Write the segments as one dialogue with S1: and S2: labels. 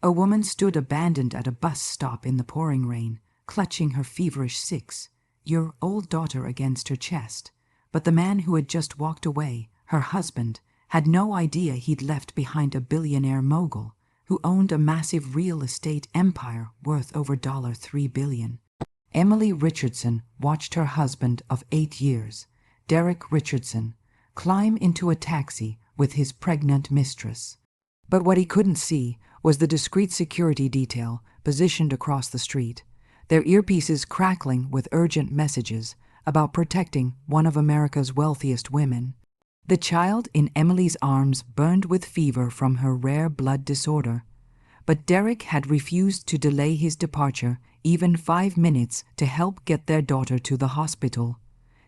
S1: A woman stood abandoned at a bus stop in the pouring rain, clutching her feverish 6-year-old daughter against her chest. But the man who had just walked away, her husband, had no idea he'd left behind a billionaire mogul who owned a massive real estate empire worth over $3 billion. Emily Richardson watched her husband of 8 years, Derek Richardson, climb into a taxi with his pregnant mistress. But what he couldn't see was the discreet security detail positioned across the street, their earpieces crackling with urgent messages about protecting one of America's wealthiest women. The child in Emily's arms burned with fever from her rare blood disorder, but Derek had refused to delay his departure even 5 minutes to help get their daughter to the hospital,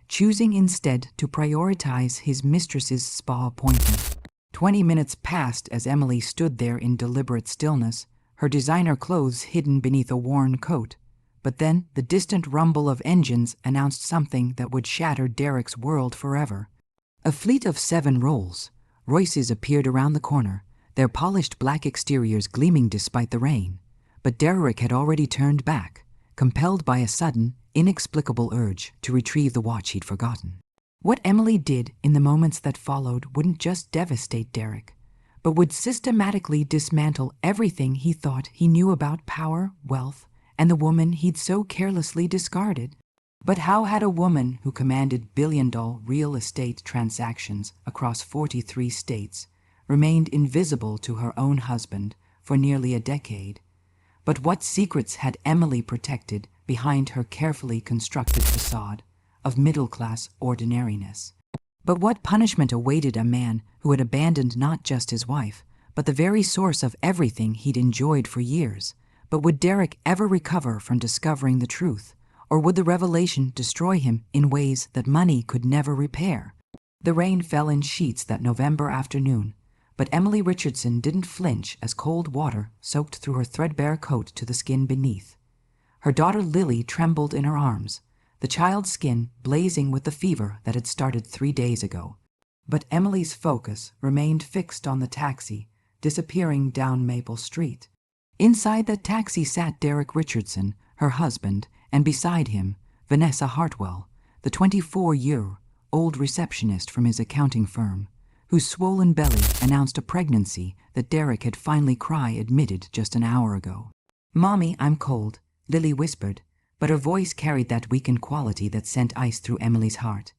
S1: choosing instead to prioritize his mistress's spa appointment. 20 minutes passed as Emily stood there in deliberate stillness, her designer clothes hidden beneath a worn coat. But then the distant rumble of engines announced something that would shatter Derek's world forever. A fleet of 7 Rolls Royces appeared around the corner, their polished black exteriors gleaming despite the rain. But Derek had already turned back, compelled by a sudden, inexplicable urge to retrieve the watch he'd forgotten. What Emily did in the moments that followed wouldn't just devastate Derek, but would systematically dismantle everything he thought he knew about power, wealth, and the woman he'd so carelessly discarded. But how had a woman who commanded billion-dollar real estate transactions across 43 states remained invisible to her own husband for nearly a decade? But what secrets had Emily protected behind her carefully constructed facade of middle-class ordinariness? But what punishment awaited a man who had abandoned not just his wife, but the very source of everything he'd enjoyed for years? But would Derek ever recover from discovering the truth, or would the revelation destroy him in ways that money could never repair? The rain fell in sheets that November afternoon, but Emily Richardson didn't flinch as cold water soaked through her threadbare coat to the skin beneath. Her daughter Lily trembled in her arms, the child's skin blazing with the fever that had started 3 days ago. But Emily's focus remained fixed on the taxi, disappearing down Maple Street. Inside the taxi sat Derek Richardson, her husband, and beside him, Vanessa Hartwell, the 24-year-old receptionist from his accounting firm, whose swollen belly announced a pregnancy that Derek had finally admitted just an hour ago. "Mommy, I'm cold," Lily whispered, but her voice carried that weakened quality that sent ice through Emily's heart.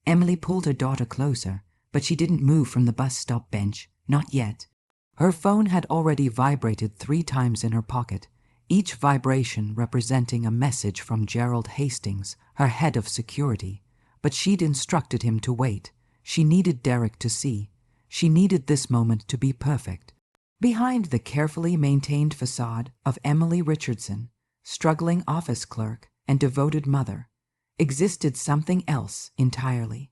S1: Emily pulled her daughter closer, but she didn't move from the bus stop bench, not yet. Her phone had already vibrated 3 times in her pocket, each vibration representing a message from Gerald Hastings, her head of security. But she'd instructed him to wait. She needed Derek to see. She needed this moment to be perfect. Behind the carefully maintained facade of Emily Richardson, struggling office clerk and devoted mother, existed something else entirely.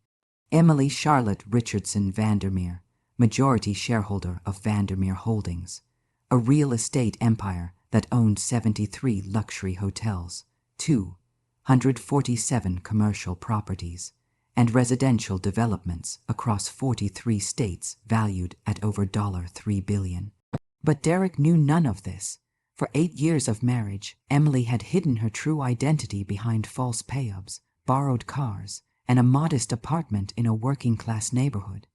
S1: Emily Charlotte Richardson Vandermeer, majority shareholder of Vandermeer Holdings, a real estate empire that owned 73 luxury hotels, 247 commercial properties, and residential developments across 43 states valued at over $3 billion. But Derek knew none of this. For 8 years of marriage, Emily had hidden her true identity behind false pay-ups, borrowed cars, and a modest apartment in a working-class neighborhood.